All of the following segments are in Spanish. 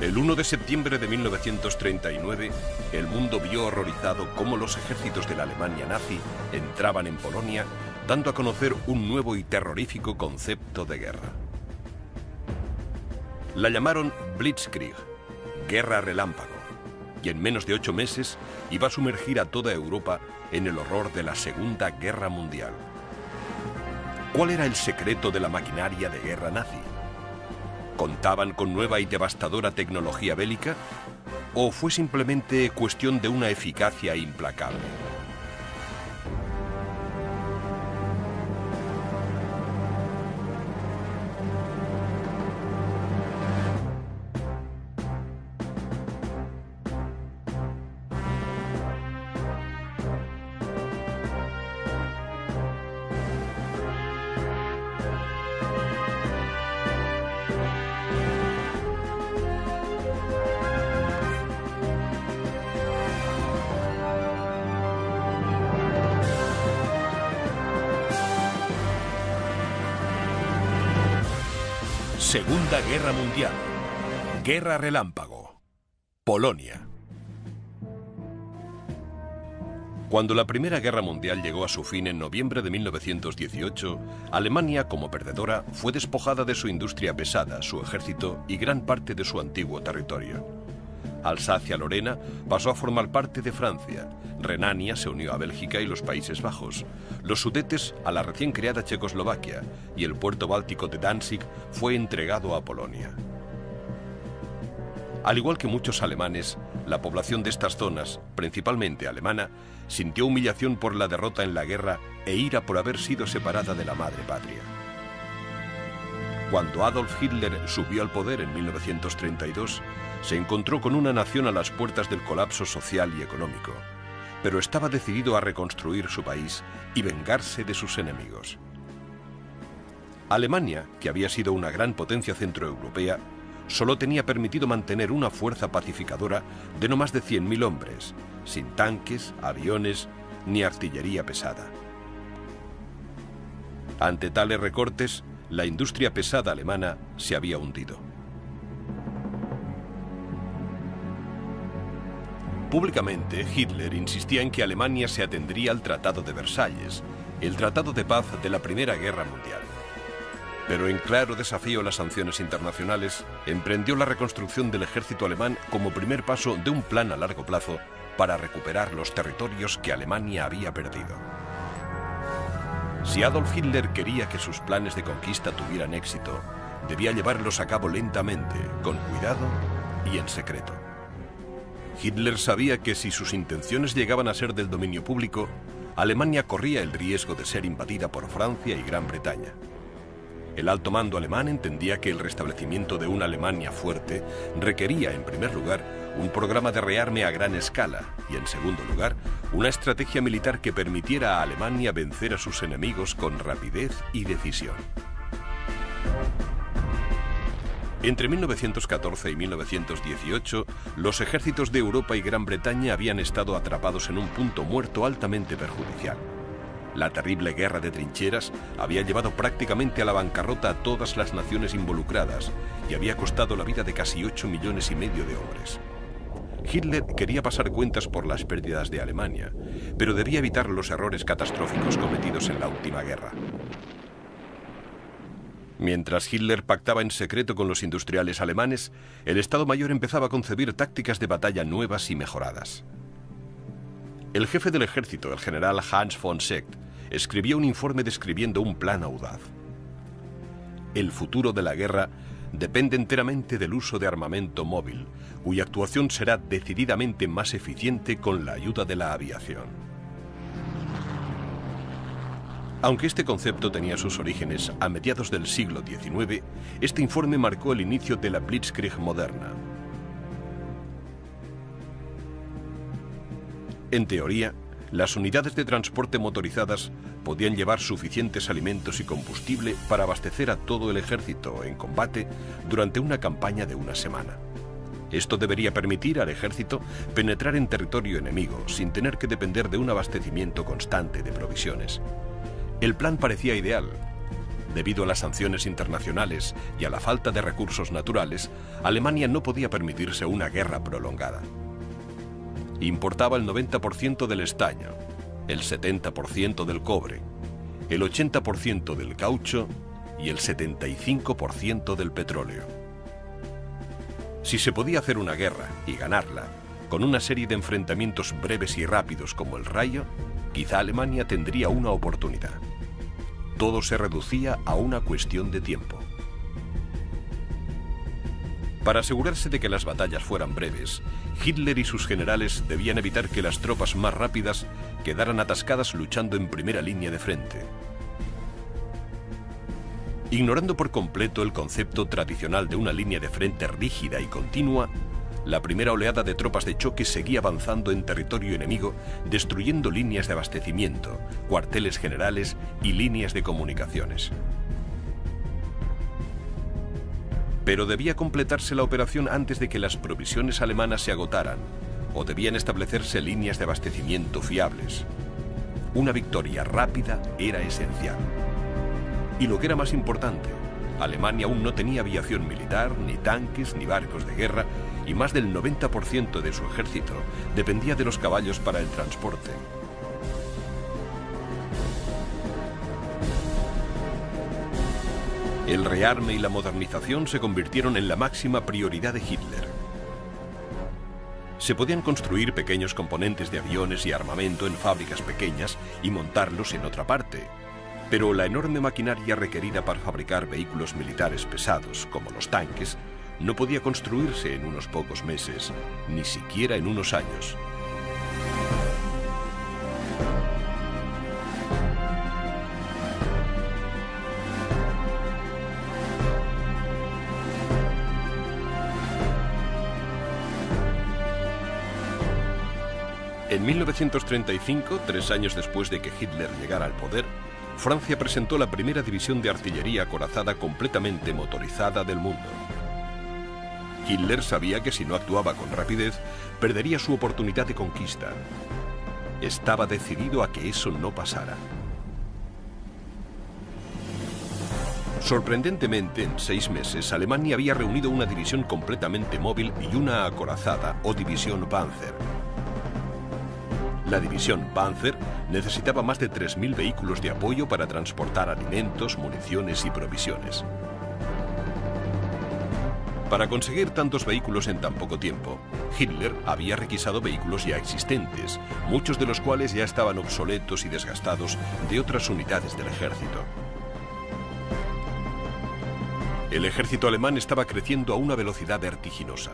El 1 de septiembre de 1939, el mundo vio horrorizado cómo los ejércitos de la Alemania nazi entraban en Polonia, dando a conocer un nuevo y terrorífico concepto de guerra. La llamaron Blitzkrieg, guerra relámpago, y en menos de 8 meses iba a sumergir a toda Europa en el horror de la Segunda Guerra Mundial. ¿Cuál era el secreto de la maquinaria de guerra nazi? ¿Contaban con nueva y devastadora tecnología bélica? ¿O fue simplemente cuestión de una eficacia implacable? Segunda Guerra Mundial. Guerra relámpago. Polonia. Cuando la Primera Guerra Mundial llegó a su fin en noviembre de 1918, Alemania, como perdedora, fue despojada de su industria pesada, su ejército y gran parte de su antiguo territorio. Alsacia-Lorena pasó a formar parte de Francia, Renania se unió a Bélgica y los Países Bajos, los Sudetes a la recién creada Checoslovaquia y el puerto báltico de Danzig fue entregado a Polonia. Al igual que muchos alemanes, la población de estas zonas, principalmente alemana, sintió humillación por la derrota en la guerra e ira por haber sido separada de la madre patria. Cuando Adolf Hitler subió al poder en 1932, se encontró con una nación a las puertas del colapso social y económico, pero estaba decidido a reconstruir su país y vengarse de sus enemigos. Alemania, que había sido una gran potencia centroeuropea, solo tenía permitido mantener una fuerza pacificadora de no más de 100.000 hombres, sin tanques, aviones ni artillería pesada. Ante tales recortes, la industria pesada alemana se había hundido. Públicamente, Hitler insistía en que Alemania se atendría al Tratado de Versalles, el tratado de paz de la Primera Guerra Mundial. Pero en claro desafío a las sanciones internacionales, emprendió la reconstrucción del ejército alemán como primer paso de un plan a largo plazo para recuperar los territorios que Alemania había perdido. Si Adolf Hitler quería que sus planes de conquista tuvieran éxito, debía llevarlos a cabo lentamente, con cuidado y en secreto. Hitler sabía que si sus intenciones llegaban a ser del dominio público, Alemania corría el riesgo de ser invadida por Francia y Gran Bretaña. El alto mando alemán entendía que el restablecimiento de una Alemania fuerte requería, en primer lugar, un programa de rearme a gran escala y, en segundo lugar, una estrategia militar que permitiera a Alemania vencer a sus enemigos con rapidez y decisión. Entre 1914 y 1918, los ejércitos de Europa y Gran Bretaña habían estado atrapados en un punto muerto altamente perjudicial. La terrible guerra de trincheras había llevado prácticamente a la bancarrota a todas las naciones involucradas y había costado la vida de casi 8,5 millones de hombres. Hitler quería pasar cuentas por las pérdidas de Alemania, pero debía evitar los errores catastróficos cometidos en la última guerra. Mientras Hitler pactaba en secreto con los industriales alemanes, el Estado Mayor empezaba a concebir tácticas de batalla nuevas y mejoradas. El jefe del ejército, el general Hans von Seeckt, escribió un informe describiendo un plan audaz. El futuro de la guerra depende enteramente del uso de armamento móvil, cuya actuación será decididamente más eficiente con la ayuda de la aviación. Aunque este concepto tenía sus orígenes a mediados del siglo XIX, este informe marcó el inicio de la Blitzkrieg moderna. En teoría, las unidades de transporte motorizadas podían llevar suficientes alimentos y combustible para abastecer a todo el ejército en combate durante una campaña de una semana. Esto debería permitir al ejército penetrar en territorio enemigo sin tener que depender de un abastecimiento constante de provisiones. El plan parecía ideal, Debido a las sanciones internacionales y a la falta de recursos naturales, Alemania no podía permitirse una guerra prolongada. Importaba el 90% del estaño, el 70% del cobre, el 80% del caucho y el 75% del petróleo. Si se podía hacer una guerra y ganarla, con una serie de enfrentamientos breves y rápidos como el Rayo, quizá Alemania tendría una oportunidad. Todo se reducía a una cuestión de tiempo. Para asegurarse de que las batallas fueran breves, Hitler y sus generales debían evitar que las tropas más rápidas quedaran atascadas luchando en primera línea de frente. Ignorando por completo el concepto tradicional de una línea de frente rígida y continua, la primera oleada de tropas de choque seguía avanzando en territorio enemigo, destruyendo líneas de abastecimiento, cuarteles generales y líneas de comunicaciones. Pero debía completarse la operación antes de que las provisiones alemanas se agotaran, o debían establecerse líneas de abastecimiento fiables. Una victoria rápida era esencial. Y lo que era más importante, Alemania aún no tenía aviación militar, ni tanques, ni barcos de guerra, y más del 90% de su ejército dependía de los caballos para el transporte. El rearme y la modernización se convirtieron en la máxima prioridad de Hitler. Se podían construir pequeños componentes de aviones y armamento en fábricas pequeñas y montarlos en otra parte, pero la enorme maquinaria requerida para fabricar vehículos militares pesados, como los tanques, no podía construirse en unos pocos meses, ni siquiera en unos años. En 1935, 3 años después de que Hitler llegara al poder, Francia presentó la primera división de artillería acorazada completamente motorizada del mundo. Hitler sabía que si no actuaba con rapidez, perdería su oportunidad de conquista. Estaba decidido a que eso no pasara. Sorprendentemente, en 6 meses, Alemania había reunido una división completamente móvil y una acorazada, o división Panzer. La división Panzer necesitaba más de 3.000 vehículos de apoyo para transportar alimentos, municiones y provisiones. Para conseguir tantos vehículos en tan poco tiempo, Hitler había requisado vehículos ya existentes, muchos de los cuales ya estaban obsoletos y desgastados de otras unidades del ejército. El ejército alemán estaba creciendo a una velocidad vertiginosa.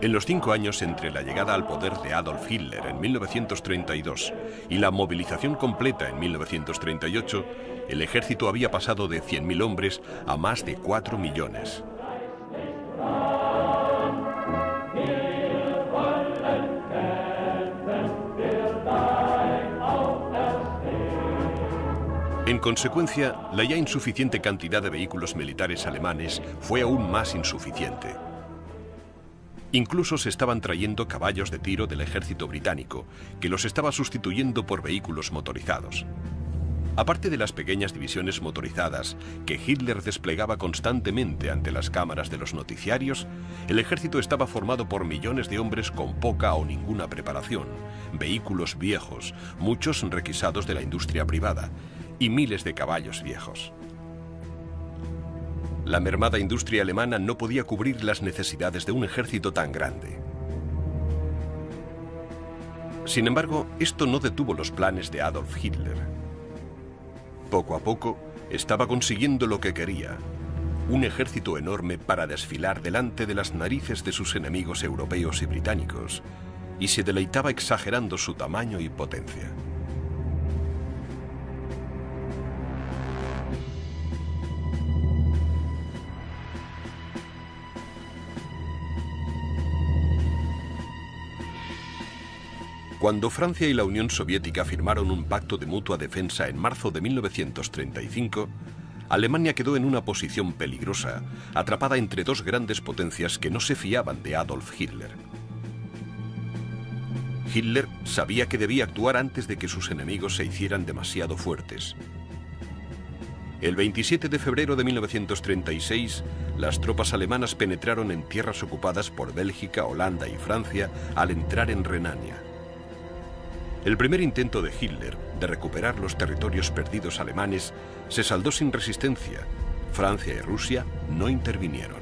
En los 5 años entre la llegada al poder de Adolf Hitler en 1932 y la movilización completa en 1938, el ejército había pasado de 100.000 hombres a más de 4 millones. En consecuencia, la ya insuficiente cantidad de vehículos militares alemanes fue aún más insuficiente. Incluso se estaban trayendo caballos de tiro del ejército británico, que los estaba sustituyendo por vehículos motorizados. Aparte de las pequeñas divisiones motorizadas que Hitler desplegaba constantemente ante las cámaras de los noticiarios, el ejército estaba formado por millones de hombres con poca o ninguna preparación, vehículos viejos, muchos requisados de la industria privada, y miles de caballos viejos. La mermada industria alemana no podía cubrir las necesidades de un ejército tan grande. Sin embargo, esto no detuvo los planes de Adolf Hitler. Poco a poco, estaba consiguiendo lo que quería: un ejército enorme para desfilar delante de las narices de sus enemigos europeos y británicos, y se deleitaba exagerando su tamaño y potencia. Cuando Francia y la Unión Soviética firmaron un pacto de mutua defensa en marzo de 1935, Alemania quedó en una posición peligrosa, atrapada entre dos grandes potencias que no se fiaban de Adolf Hitler. Hitler sabía que debía actuar antes de que sus enemigos se hicieran demasiado fuertes. El 27 de febrero de 1936, las tropas alemanas penetraron en tierras ocupadas por Bélgica, Holanda y Francia al entrar en Renania. El primer intento de Hitler de recuperar los territorios perdidos alemanes se saldó sin resistencia. Francia y Rusia no intervinieron.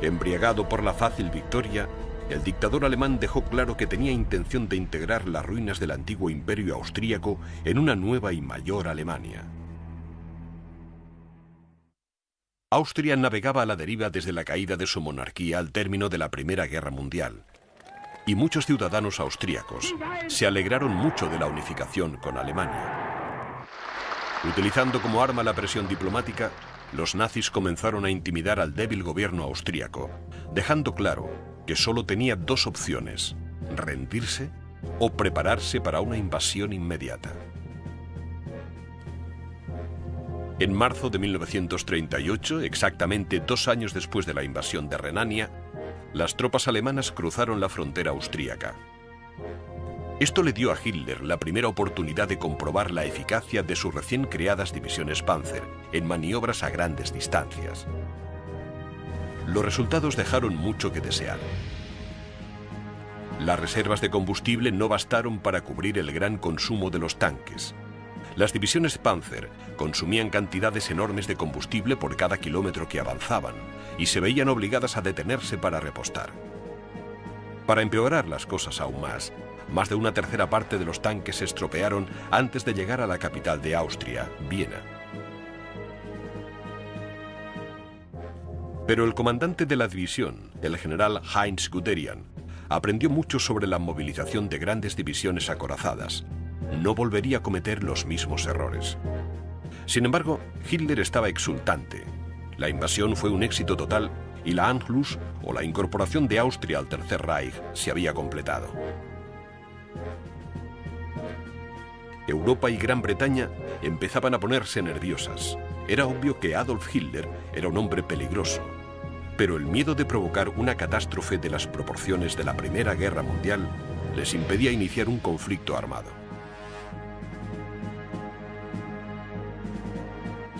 Embriagado por la fácil victoria, el dictador alemán dejó claro que tenía intención de integrar las ruinas del antiguo imperio austríaco en una nueva y mayor Alemania. Austria navegaba a la deriva desde la caída de su monarquía al término de la Primera Guerra Mundial, y muchos ciudadanos austríacos se alegraron mucho de la unificación con Alemania. Utilizando como arma la presión diplomática, los nazis comenzaron a intimidar al débil gobierno austríaco, dejando claro que solo tenía dos opciones: rendirse o prepararse para una invasión inmediata. En marzo de 1938, exactamente 2 años después de la invasión de Renania, las tropas alemanas cruzaron la frontera austríaca. Esto le dio a Hitler la primera oportunidad de comprobar la eficacia de sus recién creadas divisiones Panzer en maniobras a grandes distancias. Los resultados dejaron mucho que desear. Las reservas de combustible no bastaron para cubrir el gran consumo de los tanques. Las divisiones Panzer consumían cantidades enormes de combustible por cada kilómetro que avanzaban y se veían obligadas a detenerse para repostar. Para empeorar las cosas aún más de una tercera parte de los tanques se estropearon antes de llegar a la capital de Austria, Viena. Pero el comandante de la división, el general Heinz Guderian, aprendió mucho sobre la movilización de grandes divisiones acorazadas. No volvería a cometer los mismos errores. Sin embargo, Hitler estaba exultante. La invasión fue un éxito total y la Anschluss, o la incorporación de Austria al Tercer Reich, se había completado. Europa y Gran Bretaña empezaban a ponerse nerviosas. Era obvio que Adolf Hitler era un hombre peligroso, pero el miedo de provocar una catástrofe de las proporciones de la Primera Guerra Mundial les impedía iniciar un conflicto armado.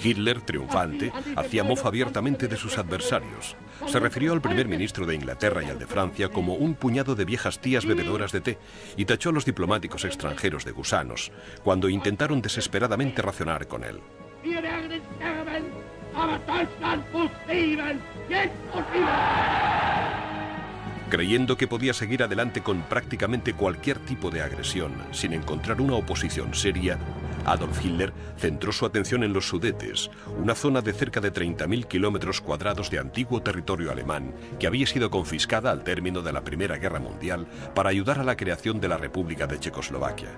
Hitler, triunfante, hacía mofa abiertamente de sus adversarios. Se refirió al primer ministro de Inglaterra y al de Francia como un puñado de viejas tías bebedoras de té y tachó a los diplomáticos extranjeros de gusanos cuando intentaron desesperadamente razonar con él. Creyendo que podía seguir adelante con prácticamente cualquier tipo de agresión sin encontrar una oposición seria, Adolf Hitler centró su atención en los Sudetes, una zona de cerca de 30.000 kilómetros cuadrados de antiguo territorio alemán que había sido confiscada al término de la Primera Guerra Mundial para ayudar a la creación de la República de Checoslovaquia.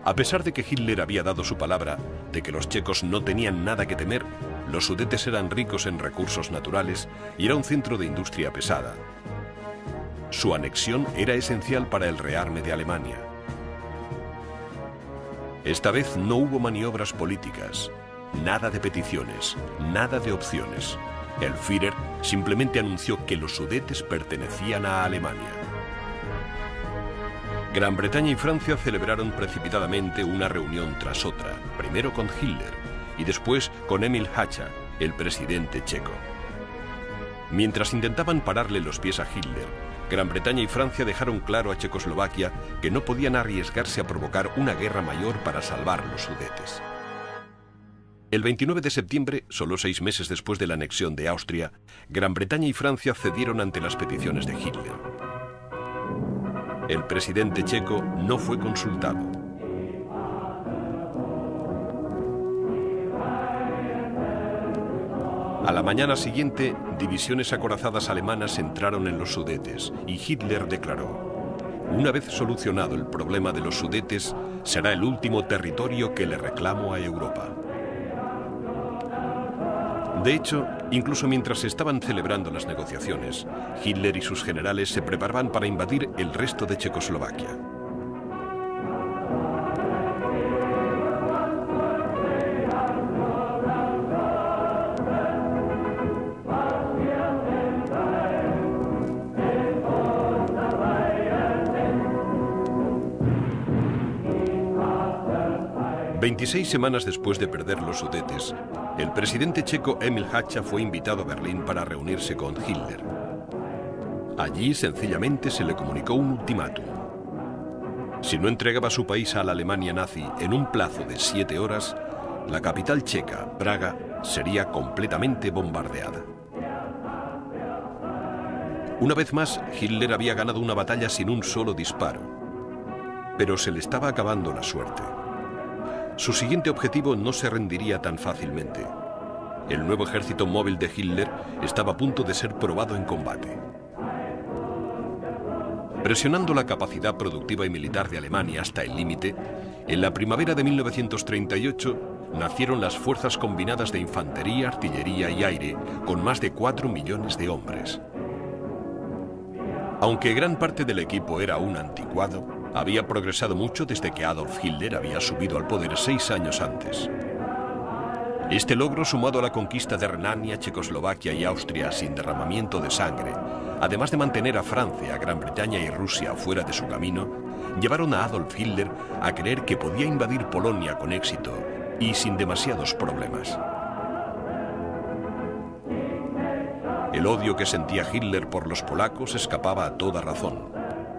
A pesar de que Hitler había dado su palabra de que los checos no tenían nada que temer, los Sudetes eran ricos en recursos naturales y era un centro de industria pesada. Su anexión era esencial para el rearme de Alemania. Esta vez no hubo maniobras políticas, nada de peticiones, nada de opciones. El Führer simplemente anunció que los Sudetes pertenecían a Alemania. Gran Bretaña y Francia celebraron precipitadamente una reunión tras otra, primero con Hitler y después con Emil Hácha, el presidente checo. Mientras intentaban pararle los pies a Hitler, Gran Bretaña y Francia dejaron claro a Checoslovaquia que no podían arriesgarse a provocar una guerra mayor para salvar los Sudetes. El 29 de septiembre, solo 6 meses después de la anexión de Austria, Gran Bretaña y Francia cedieron ante las peticiones de Hitler. El presidente checo no fue consultado. A la mañana siguiente, divisiones acorazadas alemanas entraron en los Sudetes y Hitler declaró: una vez solucionado el problema de los Sudetes, será el último territorio que le reclamo a Europa. De hecho, incluso mientras se estaban celebrando las negociaciones, Hitler y sus generales se preparaban para invadir el resto de Checoslovaquia. 26 semanas después de perder los Sudetes, el presidente checo Emil Hácha fue invitado a Berlín para reunirse con Hitler. Allí sencillamente se le comunicó un ultimátum. Si no entregaba su país a la Alemania nazi en un plazo de 7 horas, la capital checa, Praga, sería completamente bombardeada. Una vez más, Hitler había ganado una batalla sin un solo disparo, pero se le estaba acabando la suerte. Su siguiente objetivo no se rendiría tan fácilmente. El nuevo ejército móvil de Hitler estaba a punto de ser probado en combate. Presionando la capacidad productiva y militar de Alemania hasta el límite, en la primavera de 1938 nacieron las Fuerzas Combinadas de Infantería, Artillería y Aire, con más de 4 millones de hombres. Aunque gran parte del equipo era un anticuado, había progresado mucho desde que Adolf Hitler había subido al poder 6 años antes. Este logro, sumado a la conquista de Renania, Checoslovaquia y Austria sin derramamiento de sangre, además de mantener a Francia, Gran Bretaña y Rusia fuera de su camino, llevaron a Adolf Hitler a creer que podía invadir Polonia con éxito y sin demasiados problemas. El odio que sentía Hitler por los polacos escapaba a toda razón.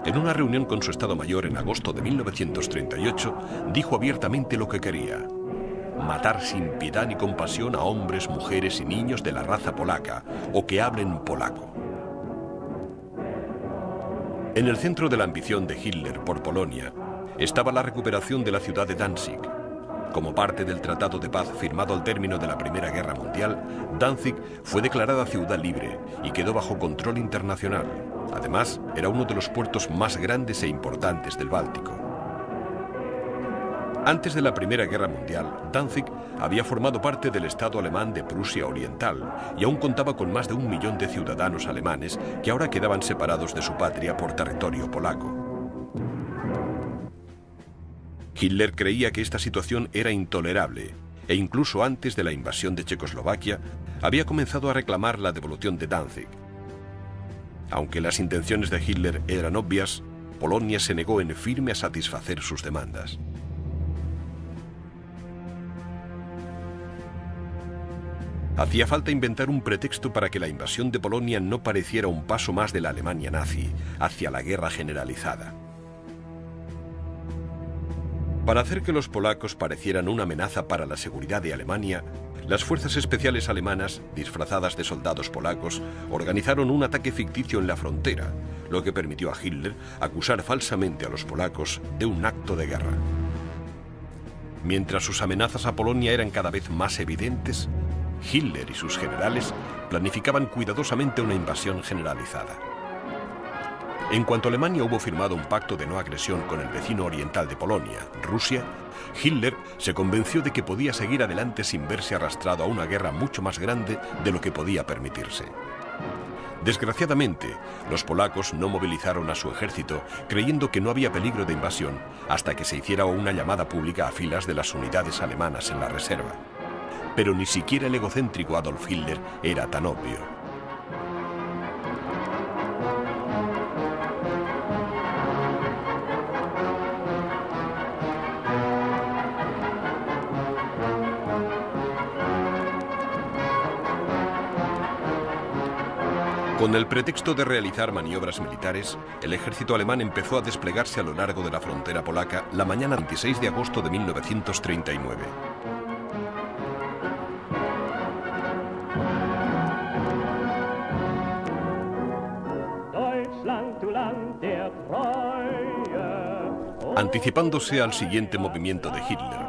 En una reunión con su Estado Mayor en agosto de 1938, dijo abiertamente lo que quería: matar sin piedad ni compasión a hombres, mujeres y niños de la raza polaca o que hablen polaco. En el centro de la ambición de Hitler por Polonia estaba la recuperación de la ciudad de Danzig. Como parte del Tratado de Paz firmado al término de la Primera Guerra Mundial, Danzig fue declarada ciudad libre y quedó bajo control internacional. Además, era uno de los puertos más grandes e importantes del Báltico. Antes de la Primera Guerra Mundial, Danzig había formado parte del Estado alemán de Prusia Oriental y aún contaba con más de 1 millón de ciudadanos alemanes que ahora quedaban separados de su patria por territorio polaco. Hitler creía que esta situación era intolerable e incluso antes de la invasión de Checoslovaquia había comenzado a reclamar la devolución de Danzig. Aunque las intenciones de Hitler eran obvias, Polonia se negó en firme a satisfacer sus demandas. Hacía falta inventar un pretexto para que la invasión de Polonia no pareciera un paso más de la Alemania nazi hacia la guerra generalizada. Para hacer que los polacos parecieran una amenaza para la seguridad de Alemania, las fuerzas especiales alemanas, disfrazadas de soldados polacos, organizaron un ataque ficticio en la frontera, lo que permitió a Hitler acusar falsamente a los polacos de un acto de guerra. Mientras sus amenazas a Polonia eran cada vez más evidentes, Hitler y sus generales planificaban cuidadosamente una invasión generalizada. En cuanto Alemania hubo firmado un pacto de no agresión con el vecino oriental de Polonia, Rusia, Hitler se convenció de que podía seguir adelante sin verse arrastrado a una guerra mucho más grande de lo que podía permitirse. Desgraciadamente, los polacos no movilizaron a su ejército creyendo que no había peligro de invasión hasta que se hiciera una llamada pública a filas de las unidades alemanas en la reserva. Pero ni siquiera el egocéntrico Adolf Hitler era tan obvio. Con el pretexto de realizar maniobras militares, el ejército alemán empezó a desplegarse a lo largo de la frontera polaca la mañana del 26 de agosto de 1939. Anticipándose al siguiente movimiento de Hitler,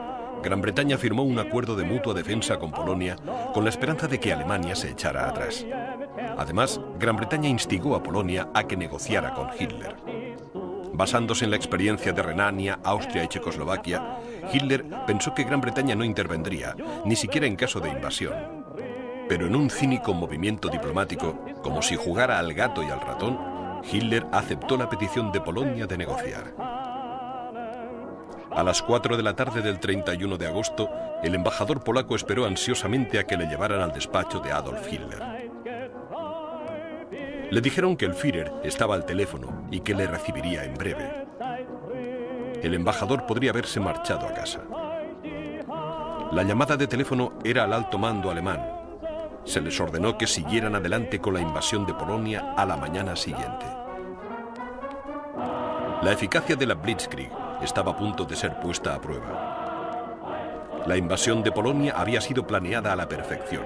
Gran Bretaña firmó un acuerdo de mutua defensa con Polonia con la esperanza de que Alemania se echara atrás. Además, Gran Bretaña instigó a Polonia a que negociara con Hitler. Basándose en la experiencia de Renania, Austria y Checoslovaquia, Hitler pensó que Gran Bretaña no intervendría, ni siquiera en caso de invasión. Pero en un cínico movimiento diplomático, como si jugara al gato y al ratón, Hitler aceptó la petición de Polonia de negociar. A las 4 de la tarde del 31 de agosto, el embajador polaco esperó ansiosamente a que le llevaran al despacho de Adolf Hitler. Le dijeron que el Führer estaba al teléfono y que le recibiría en breve. El embajador podría haberse marchado a casa. La llamada de teléfono era al alto mando alemán. Se les ordenó que siguieran adelante con la invasión de Polonia a la mañana siguiente. La eficacia de la Blitzkrieg estaba a punto de ser puesta a prueba. La invasión de Polonia había sido planeada a la perfección.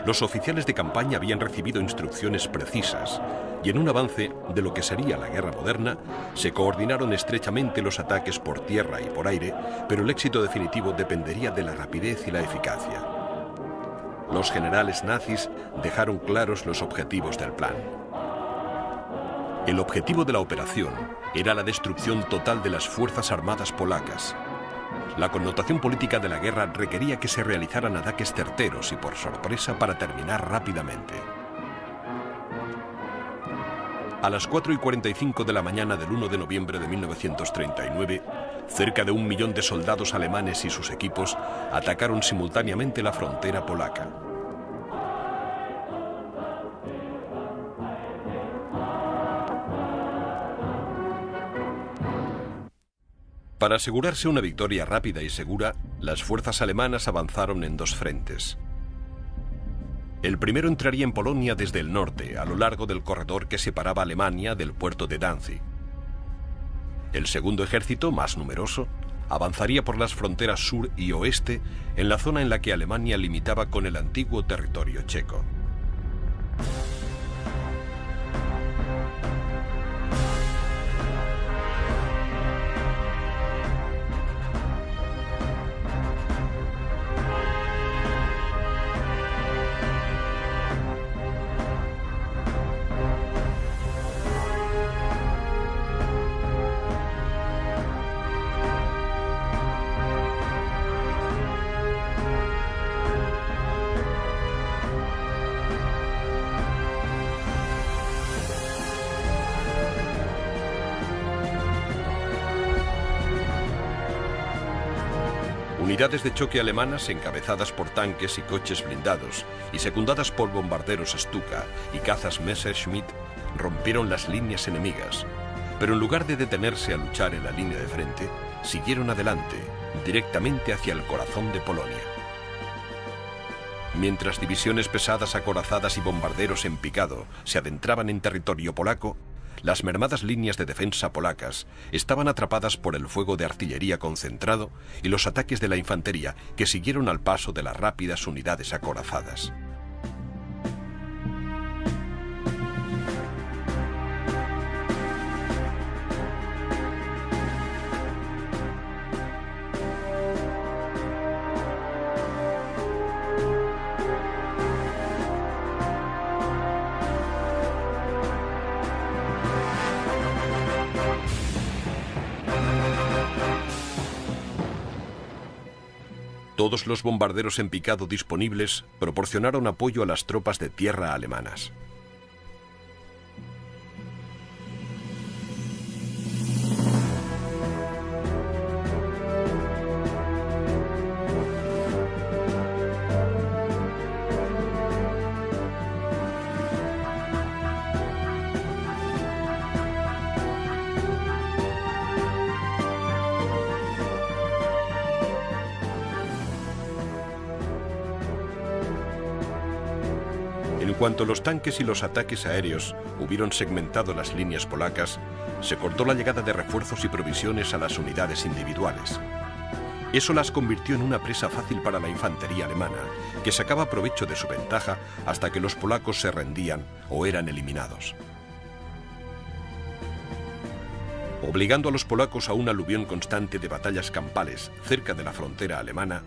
Los oficiales de campaña habían recibido instrucciones precisas y en un avance de lo que sería la guerra moderna, se coordinaron estrechamente los ataques por tierra y por aire, pero el éxito definitivo dependería de la rapidez y la eficacia. Los generales nazis dejaron claros los objetivos del plan. El objetivo de la operación era la destrucción total de las fuerzas armadas polacas. La connotación política de la guerra requería que se realizaran ataques certeros y por sorpresa para terminar rápidamente. A las 4:45 de la mañana del 1 de noviembre de 1939, cerca de 1 millón de soldados alemanes y sus equipos atacaron simultáneamente la frontera polaca. Para asegurarse una victoria rápida y segura, las fuerzas alemanas avanzaron en dos frentes. El primero entraría en Polonia desde el norte, a lo largo del corredor que separaba Alemania del puerto de Danzig. El segundo ejército, más numeroso, avanzaría por las fronteras sur y oeste en la zona en la que Alemania limitaba con el antiguo territorio checo. Unidades de choque alemanas encabezadas por tanques y coches blindados y secundadas por bombarderos Stuka y cazas Messerschmitt rompieron las líneas enemigas, pero en lugar de detenerse a luchar en la línea de frente, siguieron adelante, directamente hacia el corazón de Polonia. Mientras divisiones pesadas acorazadas y bombarderos en picado se adentraban en territorio polaco, las mermadas líneas de defensa polacas estaban atrapadas por el fuego de artillería concentrado y los ataques de la infantería que siguieron al paso de las rápidas unidades acorazadas. Todos los bombarderos en picado disponibles proporcionaron apoyo a las tropas de tierra alemanas. En cuanto los tanques y los ataques aéreos hubieron segmentado las líneas polacas, se cortó la llegada de refuerzos y provisiones a las unidades individuales. Eso las convirtió en una presa fácil para la infantería alemana, que sacaba provecho de su ventaja hasta que los polacos se rendían o eran eliminados. Obligando a los polacos a un aluvión constante de batallas campales cerca de la frontera alemana,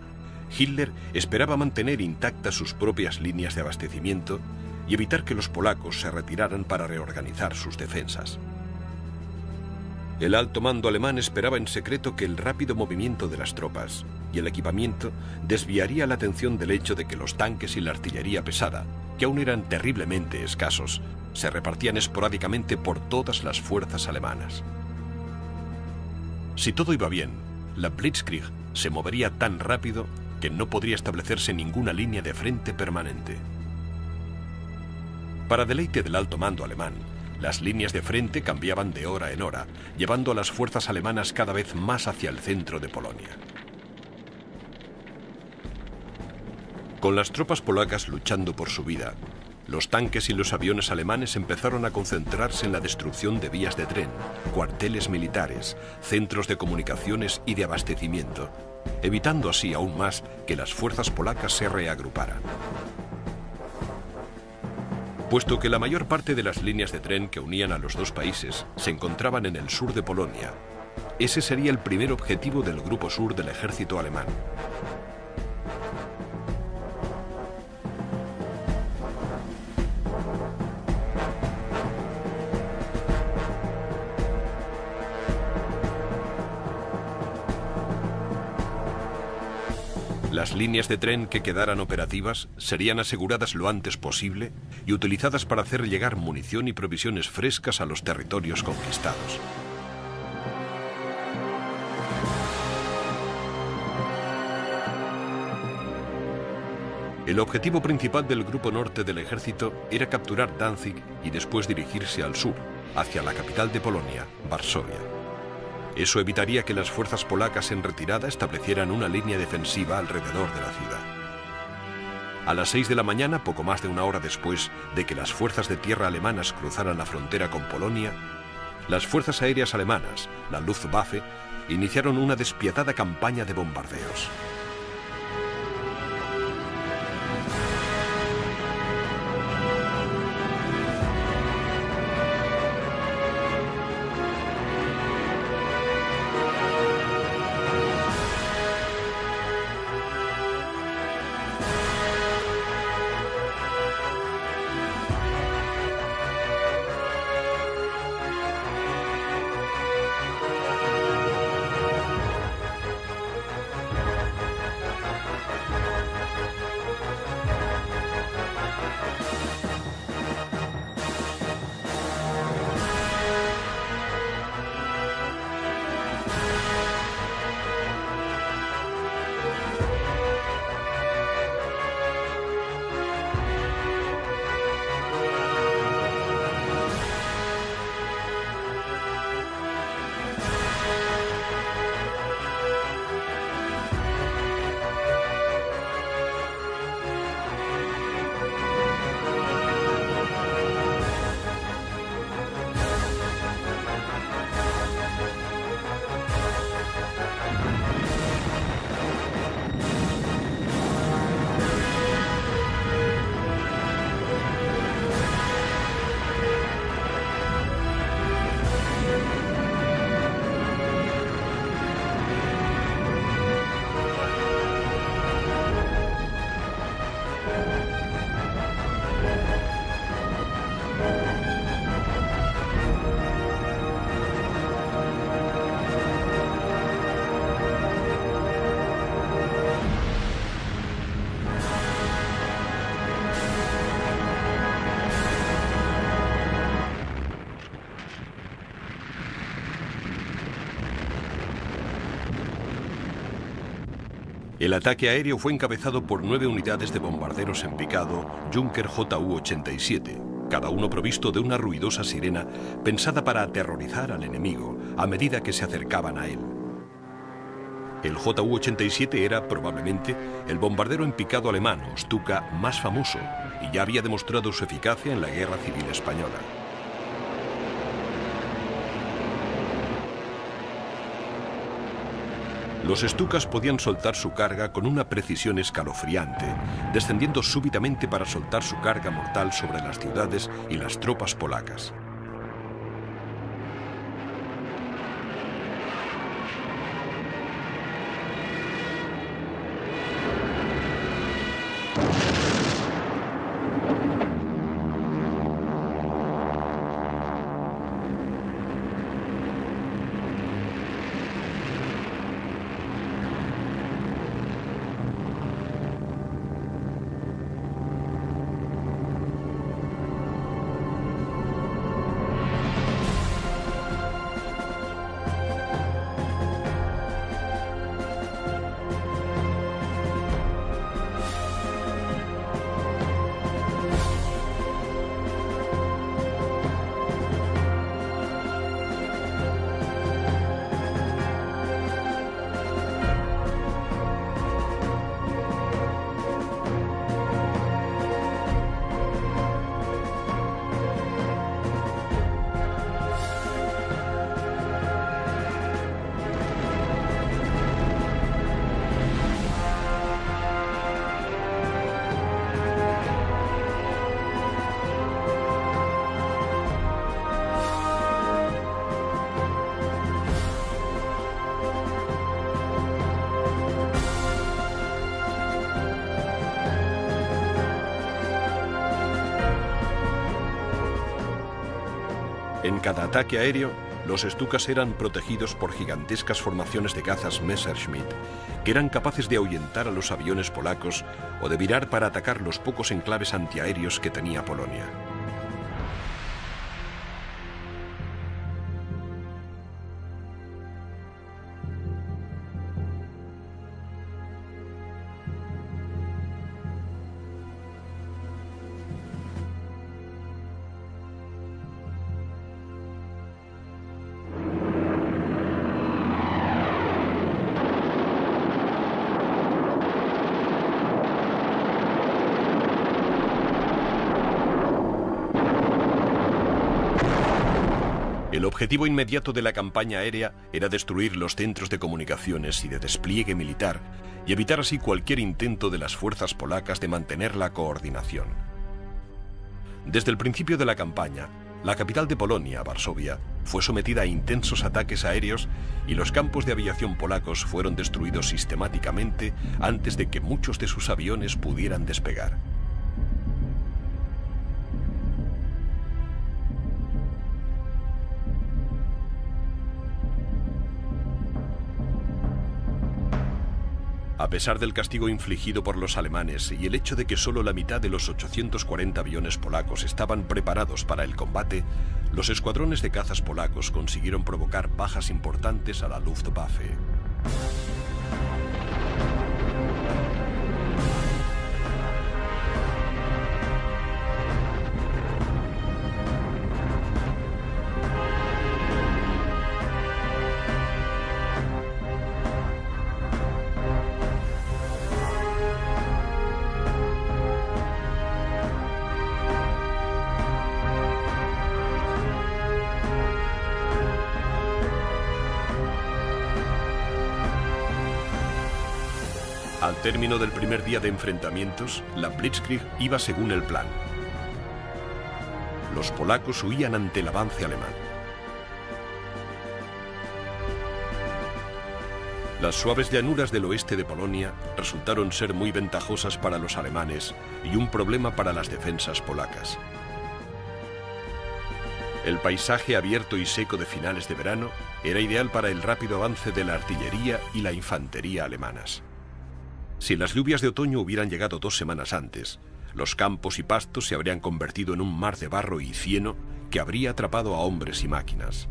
Hitler esperaba mantener intactas sus propias líneas de abastecimiento y evitar que los polacos se retiraran para reorganizar sus defensas. El alto mando alemán esperaba en secreto que el rápido movimiento de las tropas y el equipamiento desviaría la atención del hecho de que los tanques y la artillería pesada, que aún eran terriblemente escasos, se repartían esporádicamente por todas las fuerzas alemanas. Si todo iba bien, la Blitzkrieg se movería tan rápido que no podría establecerse ninguna línea de frente permanente. Para deleite del alto mando alemán, las líneas de frente cambiaban de hora en hora, llevando a las fuerzas alemanas cada vez más hacia el centro de Polonia. Con las tropas polacas luchando por su vida, los tanques y los aviones alemanes empezaron a concentrarse en la destrucción de vías de tren, cuarteles militares, centros de comunicaciones y de abastecimiento, evitando así aún más que las fuerzas polacas se reagruparan. Puesto que la mayor parte de las líneas de tren que unían a los dos países se encontraban en el sur de Polonia, ese sería el primer objetivo del Grupo Sur del ejército alemán. Las líneas de tren que quedaran operativas serían aseguradas lo antes posible y utilizadas para hacer llegar munición y provisiones frescas a los territorios conquistados. El objetivo principal del Grupo Norte del ejército era capturar Danzig y después dirigirse al sur, hacia la capital de Polonia, Varsovia. Eso evitaría que las fuerzas polacas en retirada establecieran una línea defensiva alrededor de la ciudad. A las 6 de la mañana, poco más de una hora después de que las fuerzas de tierra alemanas cruzaran la frontera con Polonia, las fuerzas aéreas alemanas, la Luftwaffe, iniciaron una despiadada campaña de bombardeos. El ataque aéreo fue encabezado por 9 unidades de bombarderos en picado Junker Ju-87, cada uno provisto de una ruidosa sirena pensada para aterrorizar al enemigo a medida que se acercaban a él. El Ju-87 era, probablemente, el bombardero en picado alemán, o Stuka, más famoso, y ya había demostrado su eficacia en la Guerra Civil Española. Los Stukas podían soltar su carga con una precisión escalofriante, descendiendo súbitamente para soltar su carga mortal sobre las ciudades y las tropas polacas. En cada ataque aéreo, los Stukas eran protegidos por gigantescas formaciones de cazas Messerschmitt, que eran capaces de ahuyentar a los aviones polacos o de virar para atacar los pocos enclaves antiaéreos que tenía Polonia. El objetivo inmediato de la campaña aérea era destruir los centros de comunicaciones y de despliegue militar y evitar así cualquier intento de las fuerzas polacas de mantener la coordinación. Desde el principio de la campaña, la capital de Polonia, Varsovia, fue sometida a intensos ataques aéreos y los campos de aviación polacos fueron destruidos sistemáticamente antes de que muchos de sus aviones pudieran despegar. A pesar del castigo infligido por los alemanes y el hecho de que solo la mitad de los 840 aviones polacos estaban preparados para el combate, los escuadrones de cazas polacos consiguieron provocar bajas importantes a la Luftwaffe. Al término del primer día de enfrentamientos, la Blitzkrieg iba según el plan. Los polacos huían ante el avance alemán. Las suaves llanuras del oeste de Polonia resultaron ser muy ventajosas para los alemanes y un problema para las defensas polacas. El paisaje abierto y seco de finales de verano era ideal para el rápido avance de la artillería y la infantería alemanas. Si las lluvias de otoño hubieran llegado 2 semanas antes, los campos y pastos se habrían convertido en un mar de barro y cieno que habría atrapado a hombres y máquinas.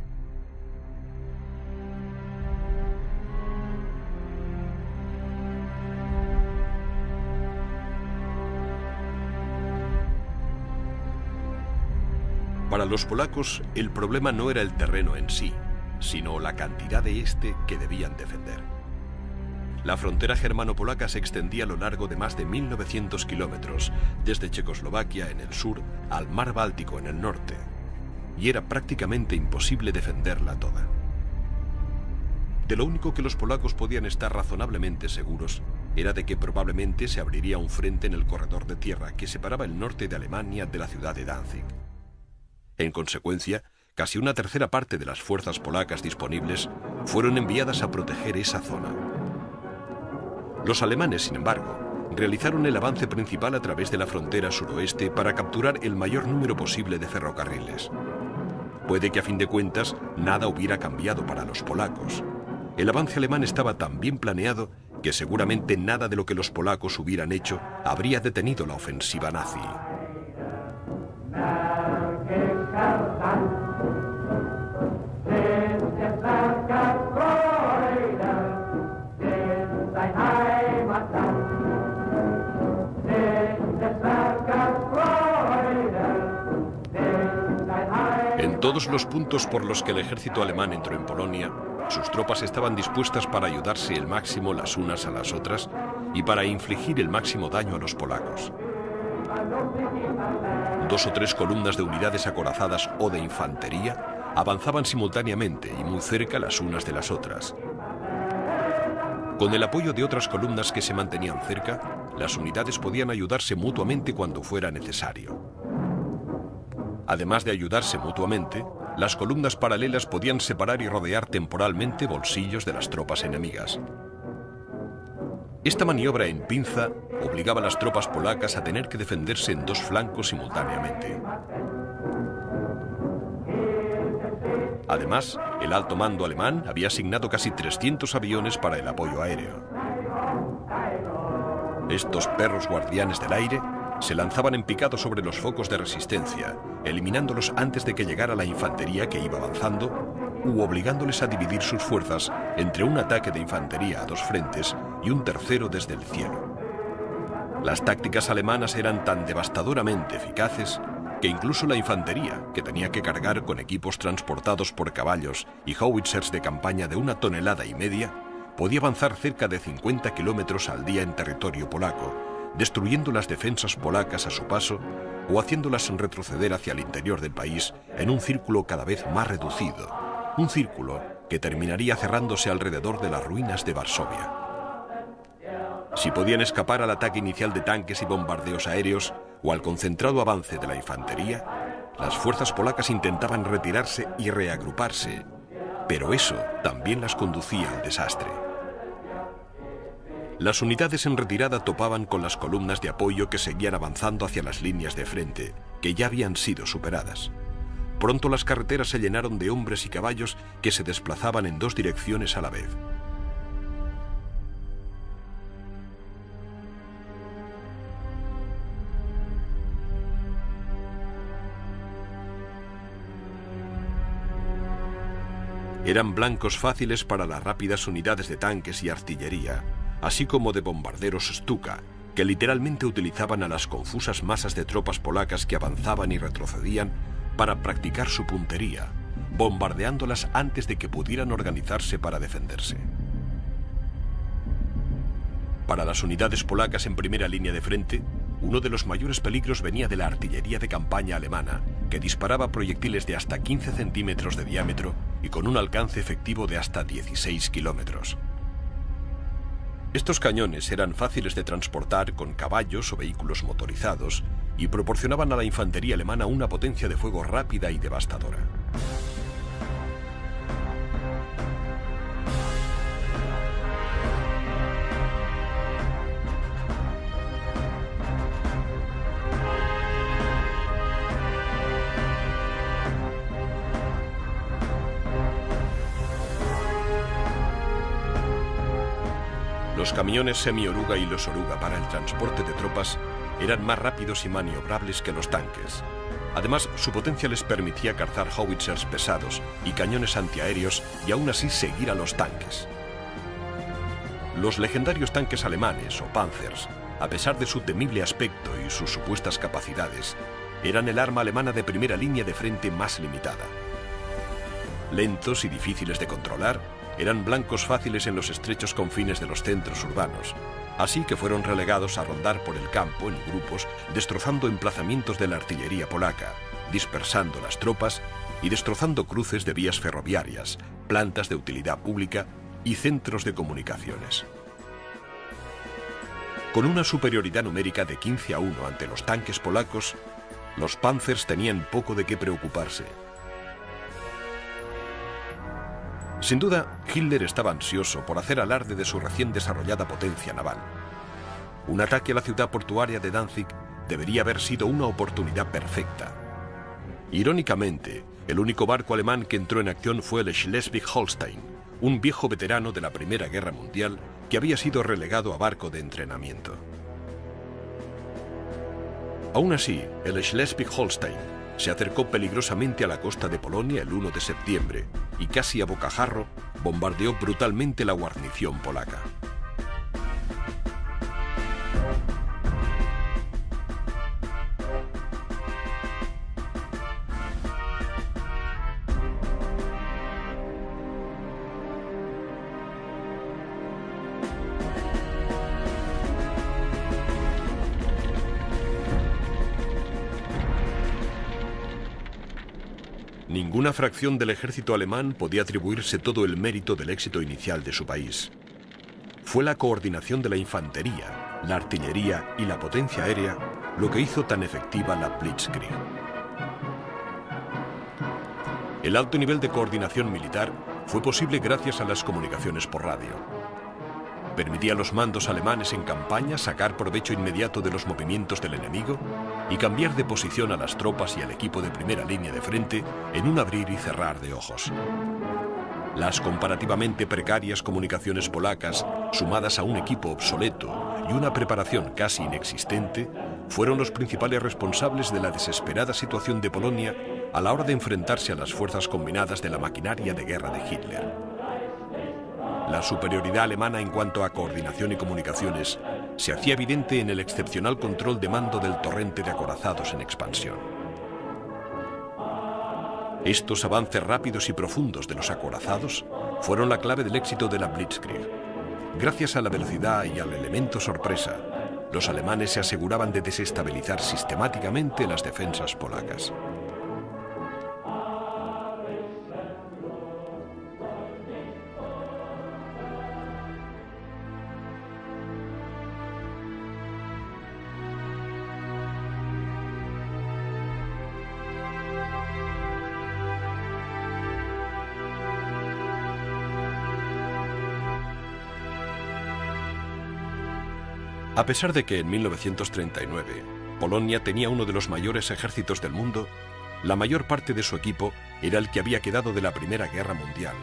Para los polacos, el problema no era el terreno en sí, sino la cantidad de este que debían defender. La frontera germano-polaca se extendía a lo largo de más de 1.900 kilómetros, desde Checoslovaquia en el sur al mar Báltico en el norte, y era prácticamente imposible defenderla toda. De lo único que los polacos podían estar razonablemente seguros era de que probablemente se abriría un frente en el corredor de tierra que separaba el norte de Alemania de la ciudad de Danzig. En consecuencia, casi una tercera parte de las fuerzas polacas disponibles fueron enviadas a proteger esa zona. Los alemanes, sin embargo, realizaron el avance principal a través de la frontera suroeste para capturar el mayor número posible de ferrocarriles. Puede que a fin de cuentas nada hubiera cambiado para los polacos. El avance alemán estaba tan bien planeado que seguramente nada de lo que los polacos hubieran hecho habría detenido la ofensiva nazi. En todos los puntos por los que el ejército alemán entró en Polonia, sus tropas estaban dispuestas para ayudarse el máximo las unas a las otras y para infligir el máximo daño a los polacos. 2 o 3 columnas de unidades acorazadas o de infantería avanzaban simultáneamente y muy cerca las unas de las otras. Con el apoyo de otras columnas que se mantenían cerca, las unidades podían ayudarse mutuamente cuando fuera necesario. Además de ayudarse mutuamente, las columnas paralelas podían separar y rodear temporalmente bolsillos de las tropas enemigas. Esta maniobra en pinza obligaba a las tropas polacas a tener que defenderse en 2 flancos simultáneamente. Además, el alto mando alemán había asignado casi 300 aviones para el apoyo aéreo. Estos perros guardianes del aire se lanzaban en picado sobre los focos de resistencia, eliminándolos antes de que llegara la infantería que iba avanzando, u obligándoles a dividir sus fuerzas entre un ataque de infantería a dos frentes y un tercero desde el cielo. Las tácticas alemanas eran tan devastadoramente eficaces que incluso la infantería, que tenía que cargar con equipos transportados por caballos y howitzers de campaña de 1,5 toneladas, podía avanzar cerca de 50 kilómetros al día en territorio polaco, destruyendo las defensas polacas a su paso o haciéndolas retroceder hacia el interior del país en un círculo cada vez más reducido, un círculo que terminaría cerrándose alrededor de las ruinas de Varsovia. Si podían escapar al ataque inicial de tanques y bombardeos aéreos o al concentrado avance de la infantería, las fuerzas polacas intentaban retirarse y reagruparse, pero eso también las conducía al desastre. Las unidades en retirada topaban con las columnas de apoyo que seguían avanzando hacia las líneas de frente, que ya habían sido superadas. Pronto las carreteras se llenaron de hombres y caballos que se desplazaban en dos direcciones a la vez. Eran blancos fáciles para las rápidas unidades de tanques y artillería, así como de bombarderos Stuka, que literalmente utilizaban a las confusas masas de tropas polacas que avanzaban y retrocedían para practicar su puntería, bombardeándolas antes de que pudieran organizarse para defenderse. Para las unidades polacas en primera línea de frente, uno de los mayores peligros venía de la artillería de campaña alemana, que disparaba proyectiles de hasta 15 centímetros de diámetro y con un alcance efectivo de hasta 16 kilómetros. Estos cañones eran fáciles de transportar con caballos o vehículos motorizados y proporcionaban a la infantería alemana una potencia de fuego rápida y devastadora. Los camiones semi-oruga y los oruga para el transporte de tropas eran más rápidos y maniobrables que los tanques. Además, su potencia les permitía cazar howitzers pesados y cañones antiaéreos y aún así seguir a los tanques. Los legendarios tanques alemanes o Panzers, a pesar de su temible aspecto y sus supuestas capacidades, eran el arma alemana de primera línea de frente más limitada. Lentos y difíciles de controlar, eran blancos fáciles en los estrechos confines de los centros urbanos, así que fueron relegados a rondar por el campo en grupos, destrozando emplazamientos de la artillería polaca, dispersando las tropas y destrozando cruces de vías ferroviarias, plantas de utilidad pública y centros de comunicaciones. Con una superioridad numérica de 15-1 ante los tanques polacos, los Panzers tenían poco de qué preocuparse. Sin duda, Hitler estaba ansioso por hacer alarde de su recién desarrollada potencia naval. Un ataque a la ciudad portuaria de Danzig debería haber sido una oportunidad perfecta. Irónicamente, el único barco alemán que entró en acción fue el Schleswig-Holstein, un viejo veterano de la Primera Guerra Mundial que había sido relegado a barco de entrenamiento. Aún así, el Schleswig-Holstein se acercó peligrosamente a la costa de Polonia el 1 de septiembre y casi a bocajarro bombardeó brutalmente la guarnición polaca. Ninguna fracción del ejército alemán podía atribuirse todo el mérito del éxito inicial de su país. Fue la coordinación de la infantería, la artillería y la potencia aérea lo que hizo tan efectiva la Blitzkrieg. El alto nivel de coordinación militar fue posible gracias a las comunicaciones por radio. Permitía a los mandos alemanes en campaña sacar provecho inmediato de los movimientos del enemigo y cambiar de posición a las tropas y al equipo de primera línea de frente en un abrir y cerrar de ojos. Las comparativamente precarias comunicaciones polacas, sumadas a un equipo obsoleto y una preparación casi inexistente, fueron los principales responsables de la desesperada situación de Polonia a la hora de enfrentarse a las fuerzas combinadas de la maquinaria de guerra de Hitler. La superioridad alemana en cuanto a coordinación y comunicaciones se hacía evidente en el excepcional control de mando del torrente de acorazados en expansión. Estos avances rápidos y profundos de los acorazados fueron la clave del éxito de la Blitzkrieg. Gracias a la velocidad y al elemento sorpresa, los alemanes se aseguraban de desestabilizar sistemáticamente las defensas polacas. A pesar de que en 1939 Polonia tenía uno de los mayores ejércitos del mundo, la mayor parte de su equipo era el que había quedado de la Primera Guerra Mundial,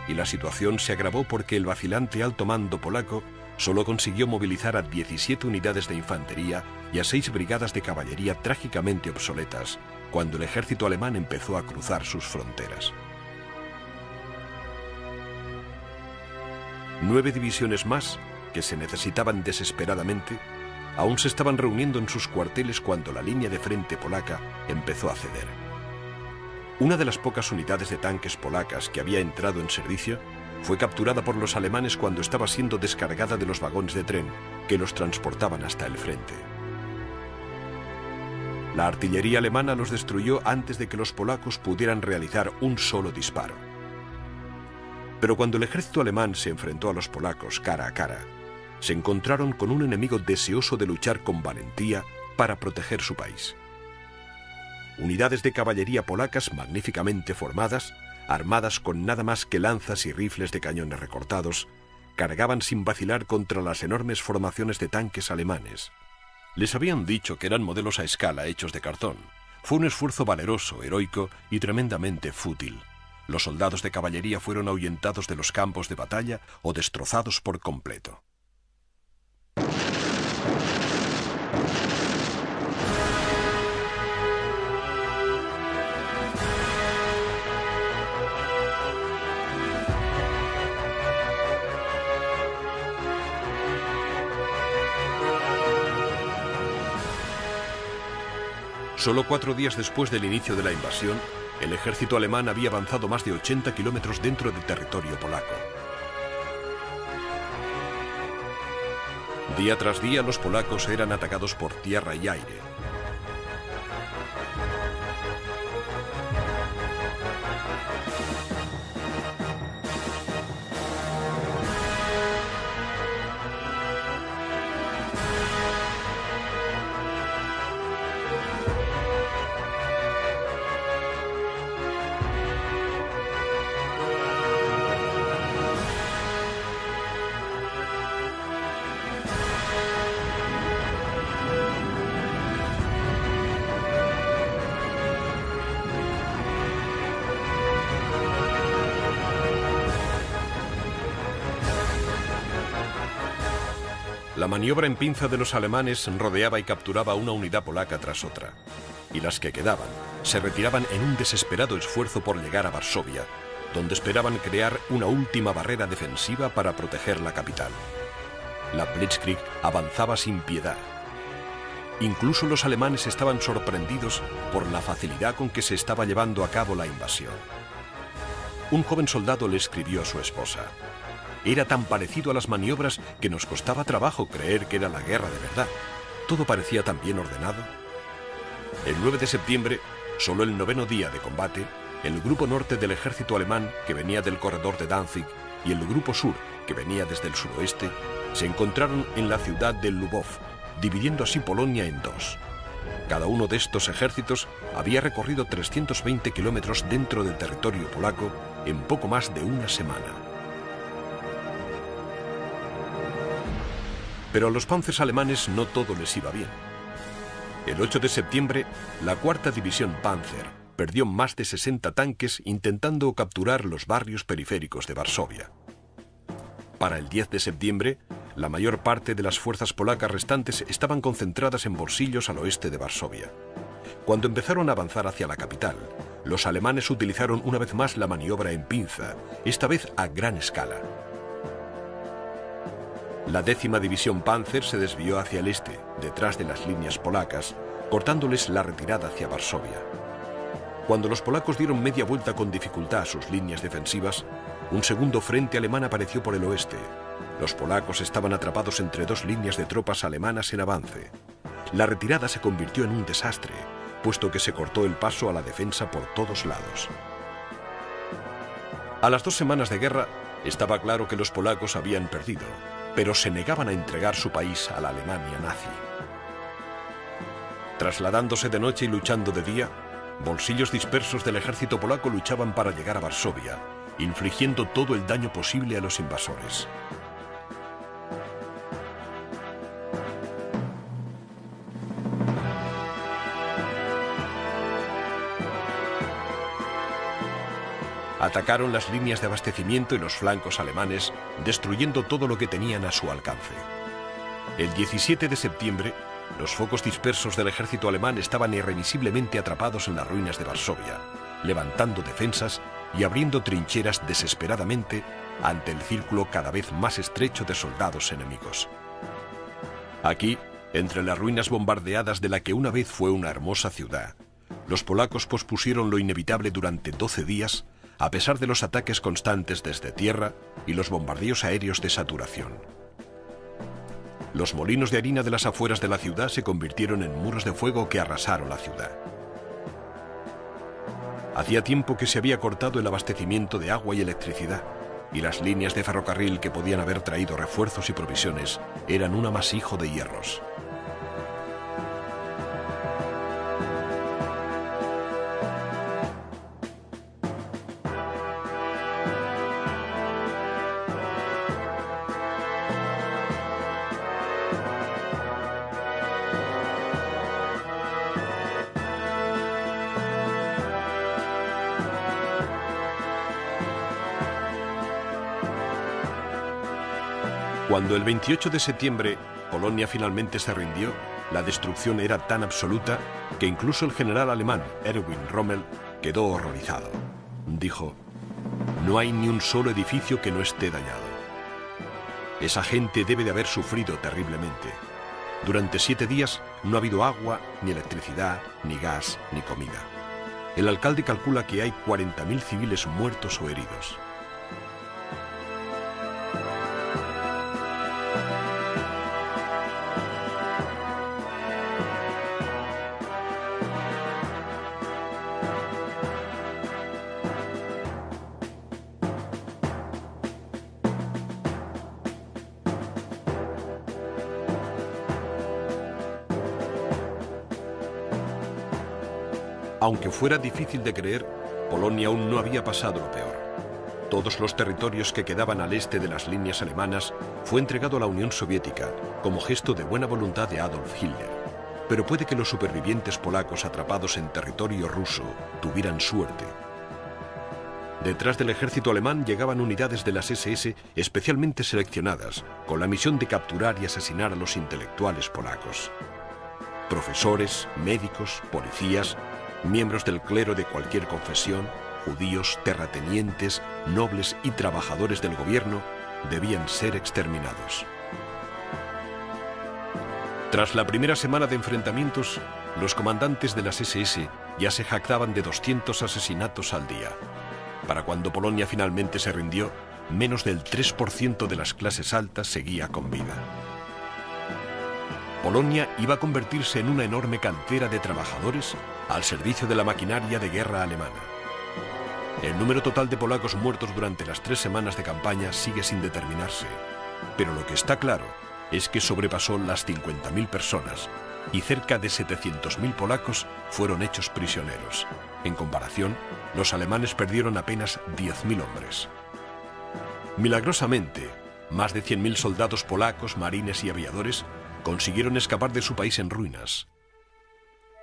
y la situación se agravó porque el vacilante alto mando polaco solo consiguió movilizar a 17 unidades de infantería y a 6 brigadas de caballería trágicamente obsoletas cuando el ejército alemán empezó a cruzar sus fronteras. 9 divisiones más, que se necesitaban desesperadamente, aún se estaban reuniendo en sus cuarteles cuando la línea de frente polaca empezó a ceder. Una de las pocas unidades de tanques polacas que había entrado en servicio fue capturada por los alemanes cuando estaba siendo descargada de los vagones de tren que los transportaban hasta el frente. La artillería alemana los destruyó antes de que los polacos pudieran realizar un solo disparo. Pero cuando el ejército alemán se enfrentó a los polacos cara a cara, se encontraron con un enemigo deseoso de luchar con valentía para proteger su país. Unidades de caballería polacas magníficamente formadas, armadas con nada más que lanzas y rifles de cañones recortados, cargaban sin vacilar contra las enormes formaciones de tanques alemanes. Les habían dicho que eran modelos a escala hechos de cartón. Fue un esfuerzo valeroso, heroico y tremendamente fútil. Los soldados de caballería fueron ahuyentados de los campos de batalla o destrozados por completo. Solo 4 días después del inicio de la invasión, el ejército alemán había avanzado más de 80 kilómetros dentro del territorio polaco. Día tras día los polacos eran atacados por tierra y aire. La maniobra en pinza de los alemanes rodeaba y capturaba una unidad polaca tras otra, y las que quedaban se retiraban en un desesperado esfuerzo por llegar a Varsovia, donde esperaban crear una última barrera defensiva para proteger la capital. La Blitzkrieg avanzaba sin piedad. Incluso los alemanes estaban sorprendidos por la facilidad con que se estaba llevando a cabo la invasión. Un joven soldado le escribió a su esposa: «Era tan parecido a las maniobras que nos costaba trabajo creer que era la guerra de verdad. Todo parecía tan bien ordenado». El 9 de septiembre, solo el 9º día de combate, el grupo norte del ejército alemán, que venía del corredor de Danzig, y el grupo sur, que venía desde el suroeste, se encontraron en la ciudad de Lubów, dividiendo así Polonia en dos. Cada uno de estos ejércitos había recorrido 320 kilómetros dentro del territorio polaco en poco más de una semana. Pero a los panzers alemanes no todo les iba bien. El 8 de septiembre, la cuarta división Panzer perdió más de 60 tanques intentando capturar los barrios periféricos de Varsovia. Para el 10 de septiembre, la mayor parte de las fuerzas polacas restantes estaban concentradas en Bolsillos al oeste de Varsovia. Cuando empezaron a avanzar hacia la capital, los alemanes utilizaron una vez más la maniobra en pinza, esta vez a gran escala. La 10ª división Panzer se desvió hacia el este, detrás de las líneas polacas, cortándoles la retirada hacia Varsovia. Cuando los polacos dieron media vuelta con dificultad a sus líneas defensivas, un segundo frente alemán apareció por el oeste. Los polacos estaban atrapados entre dos líneas de tropas alemanas en avance. La retirada se convirtió en un desastre, puesto que se cortó el paso a la defensa por todos lados. A las 2 semanas de guerra, estaba claro que los polacos habían perdido, pero se negaban a entregar su país a la Alemania nazi. Trasladándose de noche y luchando de día, bolsillos dispersos del ejército polaco luchaban para llegar a Varsovia, infligiendo todo el daño posible a los invasores. Atacaron las líneas de abastecimiento y los flancos alemanes, destruyendo todo lo que tenían a su alcance. El 17 de septiembre, los focos dispersos del ejército alemán estaban irremisiblemente atrapados en las ruinas de Varsovia, levantando defensas y abriendo trincheras desesperadamente ante el círculo cada vez más estrecho de soldados enemigos. Aquí, entre las ruinas bombardeadas de la que una vez fue una hermosa ciudad, los polacos pospusieron lo inevitable durante 12 días, a pesar de los ataques constantes desde tierra y los bombardeos aéreos de saturación. Los molinos de harina de las afueras de la ciudad se convirtieron en muros de fuego que arrasaron la ciudad. Hacía tiempo que se había cortado el abastecimiento de agua y electricidad, y las líneas de ferrocarril que podían haber traído refuerzos y provisiones eran un amasijo de hierros. Cuando el 28 de septiembre Polonia finalmente se rindió, la destrucción era tan absoluta que incluso el general alemán Erwin Rommel quedó horrorizado. Dijo: "No hay ni un solo edificio que no esté dañado. Esa gente debe de haber sufrido terriblemente. Durante 7 días no ha habido agua, ni electricidad, ni gas, ni comida. El alcalde calcula que hay 40.000 civiles muertos o heridos". Aunque fuera difícil de creer, Polonia aún no había pasado lo peor. Todos los territorios que quedaban al este de las líneas alemanas fue entregado a la Unión Soviética como gesto de buena voluntad de Adolf Hitler. Pero puede que los supervivientes polacos atrapados en territorio ruso tuvieran suerte. Detrás del ejército alemán llegaban unidades de las SS especialmente seleccionadas, con la misión de capturar y asesinar a los intelectuales polacos. Profesores, médicos, policías, miembros del clero de cualquier confesión, judíos, terratenientes, nobles y trabajadores del gobierno debían ser exterminados. Tras la primera semana de enfrentamientos, los comandantes de las SS ya se jactaban de 200 asesinatos al día. Para cuando Polonia finalmente se rindió, menos del 3% de las clases altas seguía con vida. Polonia iba a convertirse en una enorme cantera de trabajadores al servicio de la maquinaria de guerra alemana. El número total de polacos muertos durante las 3 semanas de campaña sigue sin determinarse, pero lo que está claro es que sobrepasó las 50.000 personas y cerca de 700.000 polacos fueron hechos prisioneros. En comparación, los alemanes perdieron apenas 10.000 hombres. Milagrosamente, más de 100.000 soldados polacos, marines y aviadores consiguieron escapar de su país en ruinas.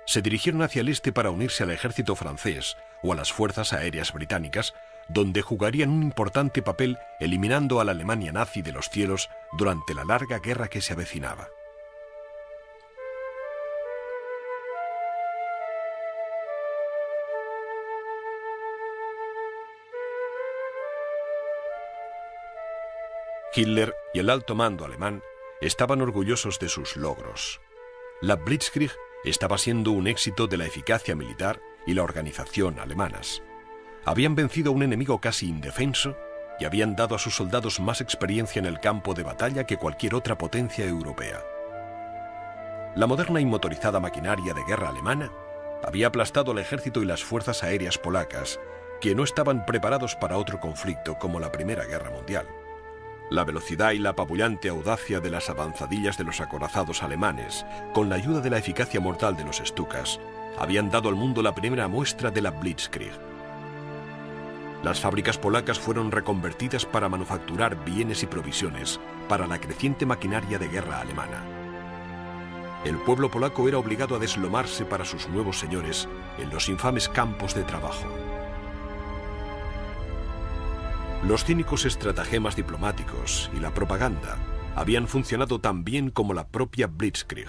Se dirigieron hacia el este para unirse al ejército francés o a las fuerzas aéreas británicas, donde jugarían un importante papel eliminando a la Alemania nazi de los cielos durante la larga guerra que se avecinaba. Hitler y el alto mando alemán estaban orgullosos de sus logros. La Blitzkrieg estaba siendo un éxito de la eficacia militar y la organización alemanas. Habían vencido a un enemigo casi indefenso y habían dado a sus soldados más experiencia en el campo de batalla que cualquier otra potencia europea. La moderna y motorizada maquinaria de guerra alemana había aplastado al ejército y las fuerzas aéreas polacas, que no estaban preparados para otro conflicto como la Primera Guerra Mundial. La velocidad y la apabullante audacia de las avanzadillas de los acorazados alemanes, con la ayuda de la eficacia mortal de los Stukas, habían dado al mundo la primera muestra de la Blitzkrieg. Las fábricas polacas fueron reconvertidas para manufacturar bienes y provisiones para la creciente maquinaria de guerra alemana. El pueblo polaco era obligado a deslomarse para sus nuevos señores en los infames campos de trabajo. Los cínicos estratagemas diplomáticos y la propaganda habían funcionado tan bien como la propia Blitzkrieg.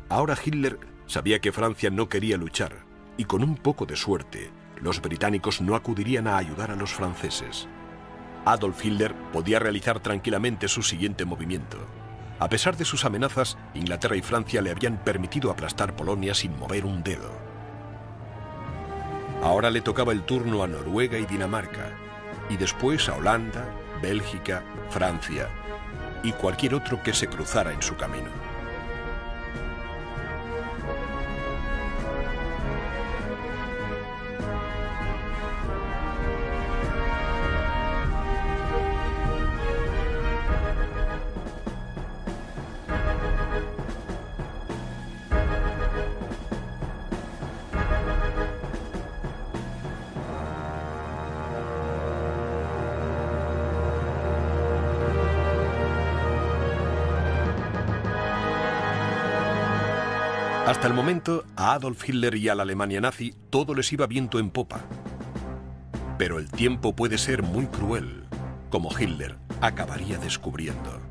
Ahora Hitler sabía que Francia no quería luchar y con un poco de suerte los británicos no acudirían a ayudar a los franceses. Adolf Hitler podía realizar tranquilamente su siguiente movimiento. A pesar de sus amenazas, Inglaterra y Francia le habían permitido aplastar Polonia sin mover un dedo. Ahora le tocaba el turno a Noruega y Dinamarca, y después a Holanda, Bélgica, Francia y cualquier otro que se cruzara en su camino. Hasta el momento, a Adolf Hitler y a la Alemania nazi todo les iba viento en popa. Pero el tiempo puede ser muy cruel, como Hitler acabaría descubriendo.